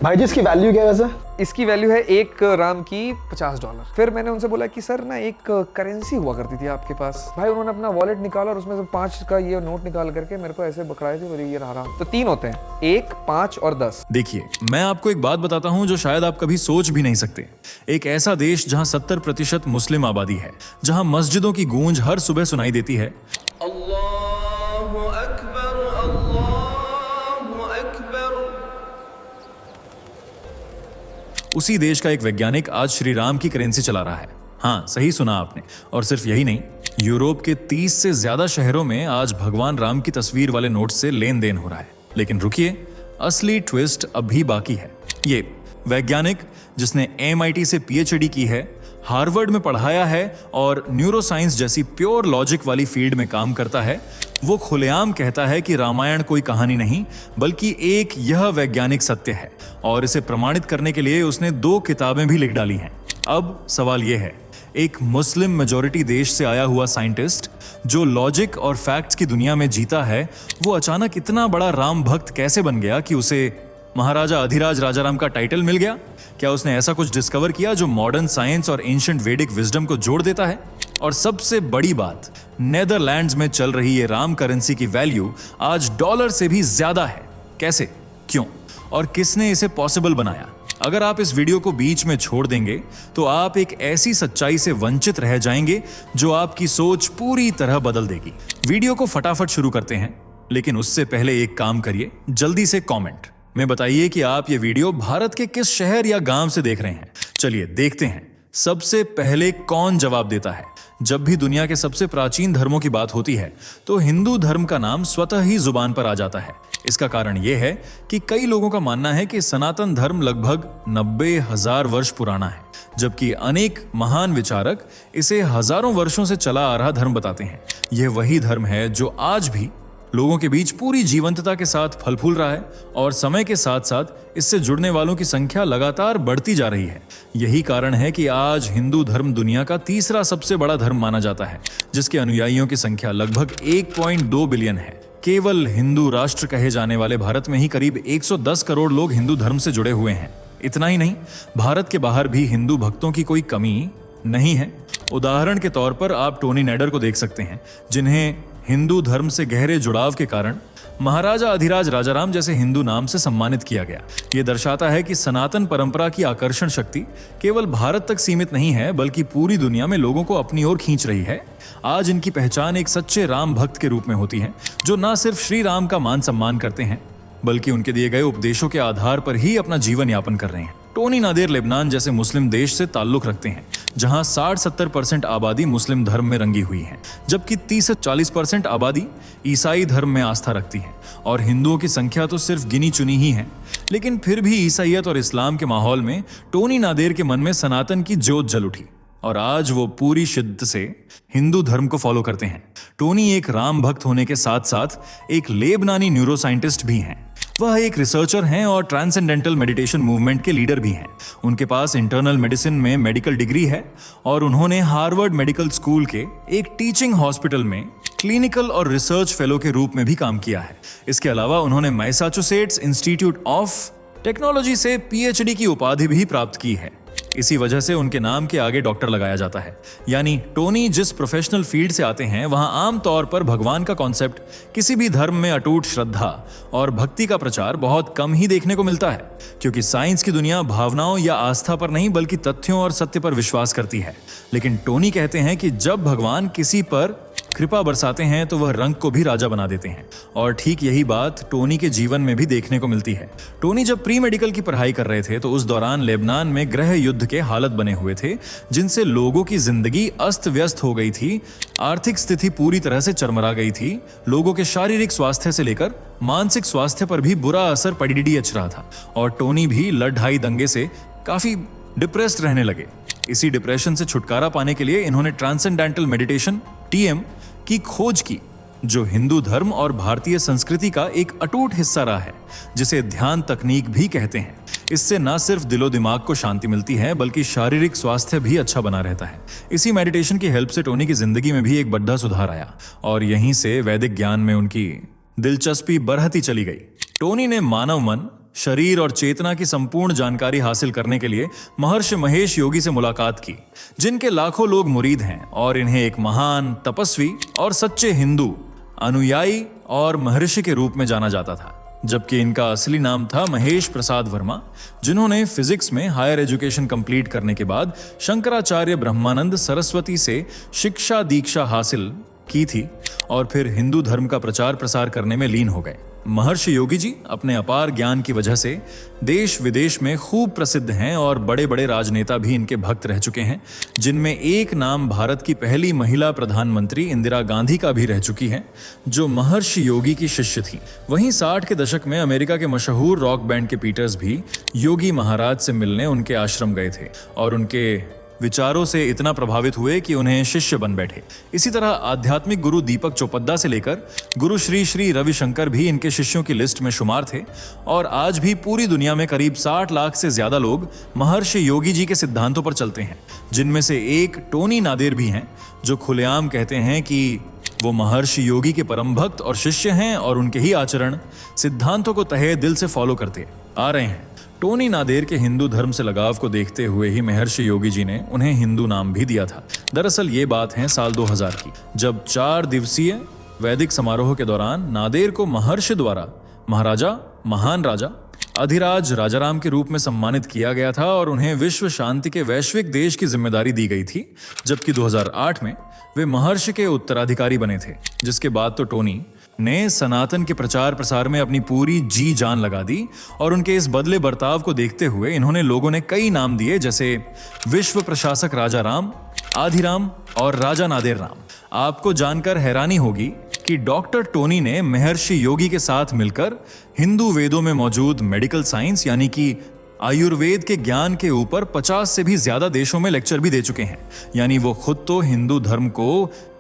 भाई जी इसकी वैल्यू क्या है वैसे? इसकी वैल्यू है एक राम की $50। फिर मैंने उनसे बोला कि सर ना एक करेंसी हुआ करती थी आपके पास। भाई उन्होंने अपना वॉलेट निकाला और उसमें से 5 का ये नोट निकाल करके मेरे को ऐसे बकराए थे, बोले ये रहा। तो 3 होते हैं, 1, 5 और 10। देखिए, मैं आपको एक बात बताता हूं जो शायद आप कभी सोच भी नहीं सकते। एक ऐसा देश जहां 70% मुस्लिम आबादी है, जहां मस्जिदों की गूंज हर सुबह सुनाई देती है, अल्लाहु अकबर, अल्लाहु अकबर। उसी देश का एक वैज्ञानिक आज श्री राम की करेंसी चला रहा है। हाँ, सही सुना आपने। और सिर्फ यही नहीं, यूरोप के 30 से ज्यादा शहरों में आज भगवान राम की तस्वीर वाले नोट से लेन देन हो रहा है। लेकिन रुकिए, असली ट्विस्ट अभी बाकी है। ये वैज्ञानिक जिसने MIT से PhD की है, हार्वर्ड में पढ़ाया है और न्यूरोसाइंस जैसी प्योर लॉजिक वाली फील्ड में काम करता है, वो खुलेआम कहता है कि रामायण कोई कहानी नहीं बल्कि एक यह वैज्ञानिक सत्य है। और इसे प्रमाणित करने के लिए उसने 2 किताबें भी लिख डाली हैं। अब सवाल यह है, एक मुस्लिम मेजॉरिटी देश से आया हुआ साइंटिस्ट जो लॉजिक और फैक्ट्स की दुनिया में जीता है, वो अचानक इतना बड़ा राम भक्त कैसे बन गया कि उसे महाराजा अधिराज राजाराम का टाइटल मिल गया? क्या उसने ऐसा कुछ डिस्कवर किया जो मॉडर्न साइंस और एंशिएंट वैदिक विजडम को जोड़ देता है? और सबसे बड़ी बात, नेदरलैंड्स में चल रही ये राम करेंसी की वैल्यू आज डॉलर से भी ज्यादा है। कैसे, क्यों और किसने इसे पॉसिबल बनाया? अगर आप इस वीडियो को बीच में छोड़ देंगे तो आप एक ऐसी सच्चाई से वंचित रह जाएंगे जो आपकी सोच पूरी तरह बदल देगी। वीडियो को फटाफट शुरू करते हैं, लेकिन उससे पहले एक काम करिए, जल्दी से कमेंट में बताइए कि आप ये वीडियो भारत के किस शहर या गांव से देख रहे हैं। चलिए देखते हैं सबसे पहले कौन जवाब देता है। जब भी दुनिया के सबसे प्राचीन धर्मों की बात होती है तो हिंदू धर्म का नाम स्वतः ही जुबान पर आ जाता है। इसका कारण यह है कि कई लोगों का मानना है कि सनातन धर्म लगभग 90,000 वर्ष पुराना है, जबकि अनेक महान विचारक इसे हजारों वर्षों से चला आ रहा धर्म बताते हैं। यह वही धर्म है जो आज भी लोगों के बीच पूरी जीवंतता के साथ फल फूल रहा है और समय के साथ साथ इससे जुड़ने वालों की संख्या लगातार बढ़ती जा रही है। यही कारण है कि आज हिंदू धर्म दुनिया का तीसरा सबसे बड़ा धर्म माना जाता है, जिसके अनुयायियों की संख्या लगभग 1.2 बिलियन है। केवल हिंदू राष्ट्र कहे जाने वाले भारत में ही करीब 110 करोड़ लोग हिंदू धर्म से जुड़े हुए हैं। इतना ही नहीं, भारत के बाहर भी हिंदू भक्तों की कोई कमी नहीं है। उदाहरण के तौर पर आप टोनी नैडर को देख सकते हैं, जिन्हें हिंदू धर्म से गहरे जुड़ाव के कारण महाराजा अधिराज राजाराम जैसे हिंदू नाम से सम्मानित किया गया। यह दर्शाता है कि सनातन परंपरा की आकर्षण शक्ति केवल भारत तक सीमित नहीं है बल्कि पूरी दुनिया में लोगों को अपनी ओर खींच रही है। आज इनकी पहचान एक सच्चे राम भक्त के रूप में होती है, जो न सिर्फ श्री राम का मान सम्मान करते हैं बल्कि उनके दिए गए उपदेशों के आधार पर ही अपना जीवन यापन कर रहे हैं। टोनी नादेर लेबनान जैसे मुस्लिम देश से ताल्लुक रखते हैं, जहां 60-70% आबादी मुस्लिम धर्म में रंगी हुई है, जबकि 30 से 40% आबादी ईसाई धर्म में आस्था रखती है और हिंदुओं की संख्या तो सिर्फ गिनी चुनी ही है। लेकिन फिर भी ईसाईयत और इस्लाम के माहौल में टोनी नादेर के मन में सनातन की ज्योत जल उठी और आज वो पूरी शिद्दत से हिंदू धर्म को फॉलो करते हैं। टोनी एक राम भक्त होने के साथ साथ एक लेबनानी न्यूरो साइंटिस्ट भी हैं। वह एक रिसर्चर हैं और ट्रांसेंडेंटल मेडिटेशन मूवमेंट के लीडर भी हैं। उनके पास इंटरनल मेडिसिन में मेडिकल डिग्री है और उन्होंने हार्वर्ड मेडिकल स्कूल के एक टीचिंग हॉस्पिटल में क्लिनिकल और रिसर्च फेलो के रूप में भी काम किया है। इसके अलावा उन्होंने मैसाचुसेट्स इंस्टीट्यूट ऑफ टेक्नोलॉजी से PhD की उपाधि भी प्राप्त की है। इसी वजह से उनके नाम के आगे डॉक्टर लगाया जाता है। यानी टोनी जिस प्रोफेशनल फील्ड से आते हैं, वहां आम तौर पर भगवान का कॉन्सेप्ट, किसी भी धर्म में अटूट श्रद्धा और भक्ति का प्रचार बहुत कम ही देखने को मिलता है, क्योंकि साइंस की दुनिया भावनाओं या आस्था पर नहीं बल्कि तथ्यों और सत्य पर विश्वास करती है। लेकिन टोनी कहते हैं कि जब भगवान किसी पर कृपा बरसाते हैं तो वह रंग को भी राजा बना देते हैं। और ठीक यही बात टोनी के जीवन में भी देखने को मिलती है। टोनी जब प्री मेडिकल की पढ़ाई कर रहे थे तो उस दौरान लेबनान में गृह युद्ध के हालत बने हुए थे, जिनसे लोगों की जिंदगी अस्त व्यस्त हो गई थी, आर्थिक स्थिति पूरी तरह से चरमरा गई थी, लोगों के शारीरिक स्वास्थ्य से लेकर मानसिक स्वास्थ्य पर भी बुरा असर पड़ी अच रहा था और टोनी भी लड़ाई दंगे से काफी डिप्रेस्ड रहने लगे। इसी डिप्रेशन से छुटकारा पाने के लिए इन्होंने ट्रांसेंडेंटल मेडिटेशन TM की खोज की, जो हिंदू धर्म और भारतीय संस्कृति का एक अटूट हिस्सा रहा है, जिसे ध्यान तकनीक भी कहते हैं। इससे न सिर्फ दिलो दिमाग को शांति मिलती है बल्कि शारीरिक स्वास्थ्य भी अच्छा बना रहता है। इसी मेडिटेशन की हेल्प से टोनी की जिंदगी में भी एक बड़ा सुधार आया और यहीं से वैदिक ज्ञान में उनकी दिलचस्पी बढ़ती चली गई। टोनी ने मानव मन, शरीर और चेतना की संपूर्ण जानकारी हासिल करने के लिए महर्षि महेश योगी से मुलाकात की, जिनके लाखों लोग मुरीद हैं और इन्हें एक महान तपस्वी और सच्चे हिंदू अनुयायी और महर्षि के रूप में जाना जाता था, जबकि इनका असली नाम था महेश प्रसाद वर्मा, जिन्होंने फिजिक्स में हायर एजुकेशन कंप्लीट करने के बाद शंकराचार्य ब्रह्मानंद सरस्वती से शिक्षा दीक्षा हासिल की थी और फिर हिंदू धर्म का प्रचार प्रसार करने में लीन हो गए। महर्षि योगी जी अपने अपार ज्ञान की वजह से देश विदेश में खूब प्रसिद्ध हैं और बड़े बड़े राजनेता भी इनके भक्त रह चुके हैं, जिनमें एक नाम भारत की पहली महिला प्रधानमंत्री इंदिरा गांधी का भी रह चुकी है, जो महर्षि योगी की शिष्य थी। वहीं 60 के दशक में अमेरिका के मशहूर रॉक बैंड के पीटर्स भी योगी महाराज से मिलने उनके आश्रम गए थे और उनके विचारों से इतना प्रभावित हुए कि उन्हें शिष्य बन बैठे। इसी तरह आध्यात्मिक गुरु दीपक चोपड़ा से लेकर गुरु श्री श्री रविशंकर भी इनके शिष्यों की लिस्ट में शुमार थे और आज भी पूरी दुनिया में करीब 60 लाख से ज्यादा लोग महर्षि योगी जी के सिद्धांतों पर चलते हैं, जिनमें से एक टोनी नादेर भी हैं, जो खुलेआम कहते हैं कि वो महर्षि योगी के परम भक्त और शिष्य हैं और उनके ही आचरण सिद्धांतों को तहे दिल से फॉलो करते आ रहे हैं। टोनी नादेर के हिंदू धर्म से लगाव को देखते हुए ही महर्षि योगी जी ने उन्हें हिंदू नाम भी दिया था। दरअसल ये बात है साल 2000 की, जब 4 दिवसीय वैदिक समारोह के दौरान नादेर को महर्षि द्वारा महाराजा, महान राजा, अधिराज राजाराम के रूप में सम्मानित किया गया था और उन्हें विश्व शांति के वैश्विक देश की जिम्मेदारी दी गई थी, जबकि 2008 में वे महर्षि के उत्तराधिकारी बने थे। जिसके बाद तो टोनी ने सनातन के प्रचार प्रसार में अपनी पूरी जी जान लगा दी और उनके इस बदले बर्ताव को देखते हुए इन्होंने लोगों ने कई नाम दिए, जैसे विश्व प्रशासक राजा राम, आधिराम और राजा नादेर राम। आपको जानकर हैरानी होगी कि डॉक्टर टोनी ने महर्षि योगी के साथ मिलकर हिंदू वेदों में मौजूद मेडिकल साइंस यानी कि आयुर्वेद के ज्ञान के ऊपर 50 से भी ज्यादा देशों में लेक्चर भी दे चुके हैं। यानी वो खुद तो हिंदू धर्म को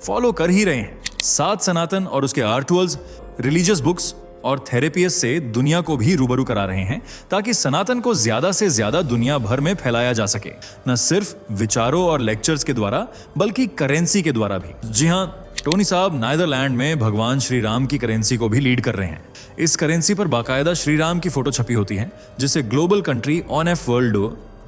फॉलो कर ही रहे हैं, साथ सनातन और उसके आर्टवर्ल्स, रिलीजियस बुक्स और थेरेपीज से दुनिया को भी रूबरू करा रहे हैं, ताकि सनातन को ज्यादा से ज्यादा दुनिया भर में फैलाया जा सके, न सिर्फ विचारों और लेक्चर्स के द्वारा बल्कि करेंसी के द्वारा भी। जी हाँ, टोनी साहब नीदरलैंड में भगवान श्री राम की करेंसी को भी लीड कर रहे हैं। इस करेंसी पर बाकायदा श्री राम की फोटो छपी होती है, जिसे global country ONF world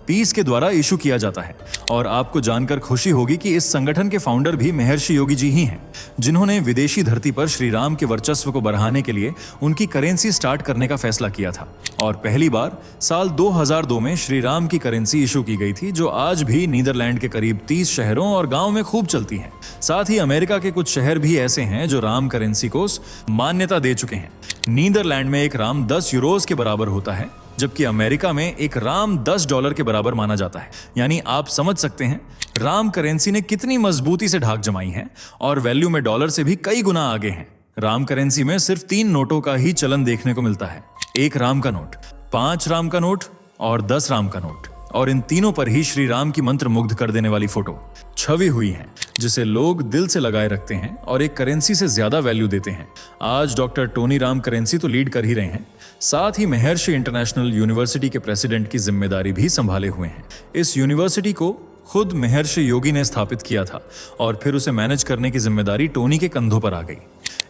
peace के द्वारा इशू किया जाता है। और आपको जानकर खुशी होगी कि इस संगठन के फाउंडर भी महर्षि योगी जी ही हैं, जिन्होंने विदेशी धरती पर श्री राम के वर्चस्व को बढ़ाने के लिए उनकी करेंसी स्टार्ट करने का फैसला किया था। और पहली बार साल 2002 में श्री राम की करेंसी इशू की गई थी, जो आज भी नीदरलैंड के करीब 30 शहरों और गाँव में खूब चलती है। साथ ही अमेरिका के कुछ शहर भी ऐसे हैं जो राम करेंसी को मान्यता दे चुके हैं। नीदरलैंड में एक राम 10 यूरोज के बराबर होता है, जबकि अमेरिका में एक राम $10 के बराबर माना जाता है। यानी आप समझ सकते हैं राम करेंसी ने कितनी मजबूती से ढाक जमाई है और वैल्यू में डॉलर से भी कई गुना आगे हैं। राम करेंसी में सिर्फ 3 नोटों का ही चलन देखने को मिलता है, 1 राम का नोट, 5 राम का नोट और 10 राम का नोट। और इन तीनों पर ही श्री राम की मंत्र मुग्ध कर देने वाली फोटो छवि हुई है, जिसे लोग दिल से लगाए रखते हैं और एक करेंसी से ज्यादा वैल्यू देते हैं। आज डॉक्टर टोनी राम करेंसी तो लीड कर ही रहे हैं, साथ ही महर्षि इंटरनेशनल यूनिवर्सिटी के प्रेसिडेंट की जिम्मेदारी भी संभाले हुए हैं। इस यूनिवर्सिटी को खुद महर्षि योगी ने स्थापित किया था और फिर उसे मैनेज करने की जिम्मेदारी टोनी के कंधों पर आ गई।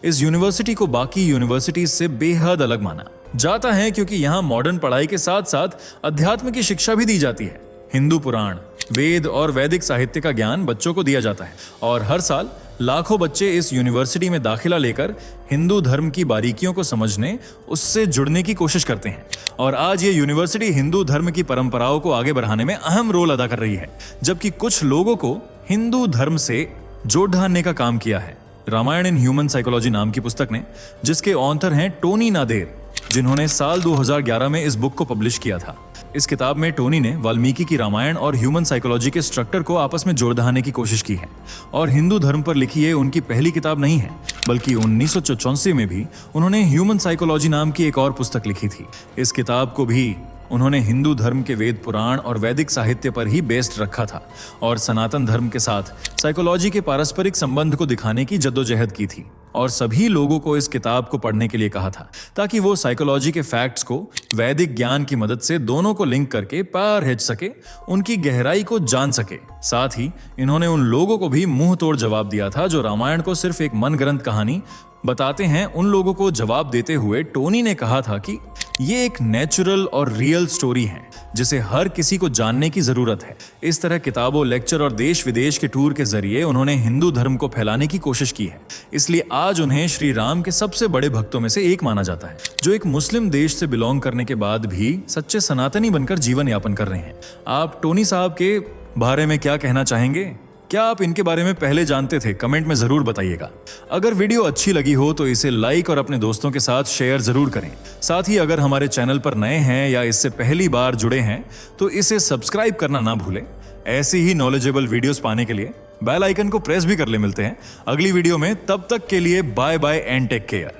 इस यूनिवर्सिटी को बाकी यूनिवर्सिटीज से बेहद अलग माना जाता है, क्योंकि यहाँ मॉडर्न पढ़ाई के साथ साथ अध्यात्म की शिक्षा भी दी जाती है। हिंदू पुराण, वेद और वैदिक साहित्य का ज्ञान बच्चों को दिया जाता है और हर साल लाखों बच्चे इस यूनिवर्सिटी में दाखिला लेकर हिंदू धर्म की बारीकियों को समझने, उससे जुड़ने की कोशिश करते हैं। और आज ये यूनिवर्सिटी हिंदू धर्म की परंपराओं को आगे बढ़ाने में अहम रोल अदा कर रही है, जबकि कुछ लोगों को हिंदू धर्म से जोड़ ढालने का काम किया है। रामायण इन ह्यूमन साइकोलॉजी नाम की पुस्तक ने, जिसके ऑथर हैं टोनी नादेर, जिन्होंने साल 2011 में इस बुक को पब्लिश किया था। इस किताब में टोनी ने वाल्मीकि की रामायण और ह्यूमन साइकोलॉजी के स्ट्रक्चर को आपस में जोड़ दहाने की कोशिश की है। और हिंदू धर्म पर लिखी ये उनकी पहली किताब नहीं है, बल्कि 1984 में भी उन्होंने ह्यूमन साइकोलॉजी नाम की एक और पुस्तक लिखी थी। इस किताब को भी उन्होंने हिंदू धर्म के वेद पुराण और वैदिक साहित्य पर ही बेस्ड रखा था और सनातन धर्म के साथ साइकोलॉजी के पारस्परिक संबंध को दिखाने की जद्दोजहद की थी और सभी लोगों को इस किताब को पढ़ने के लिए कहा था, ताकि वो साइकोलॉजी के फैक्ट्स को वैदिक ज्ञान की मदद से दोनों को लिंक करके पार हेज सके, उनकी गहराई को जान सके। साथ ही इन्होंने उन लोगों को भी मुंह तोड़ जवाब दिया था जो रामायण को सिर्फ एक मनगढ़ंत कहानी बताते हैं उन लोगों को जवाब देते हुए टोनी ने कहा था कि ये एक नेचुरल और रियल स्टोरी है जिसे हर किसी को जानने की जरूरत है। इस तरह किताबों, लेक्चर और देश विदेश के टूर के जरिए उन्होंने हिंदू धर्म को फैलाने की कोशिश की है। इसलिए आज उन्हें श्री राम के सबसे बड़े भक्तों में से एक माना जाता है, जो एक मुस्लिम देश से बिलोंग करने के बाद भी सच्चे सनातनी बनकर जीवन यापन कर रहे हैं। आप टोनी साहब के बारे में क्या कहना चाहेंगे? क्या आप इनके बारे में पहले जानते थे? कमेंट में जरूर बताइएगा। अगर वीडियो अच्छी लगी हो तो इसे लाइक और अपने दोस्तों के साथ शेयर जरूर करें। साथ ही अगर हमारे चैनल पर नए हैं या इससे पहली बार जुड़े हैं तो इसे सब्सक्राइब करना ना भूलें। ऐसी ही नॉलेजेबल वीडियोस पाने के लिए बेल आइकन को प्रेस भी कर ले। मिलते हैं अगली वीडियो में, तब तक के लिए bye bye and take care.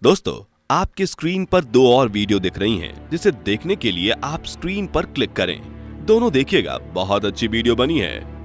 दोस्तों, आपके स्क्रीन पर 2 और वीडियो दिख रही हैं, जिसे देखने के लिए आप स्क्रीन पर क्लिक करें। दोनों देखिएगा, बहुत अच्छी वीडियो बनी है।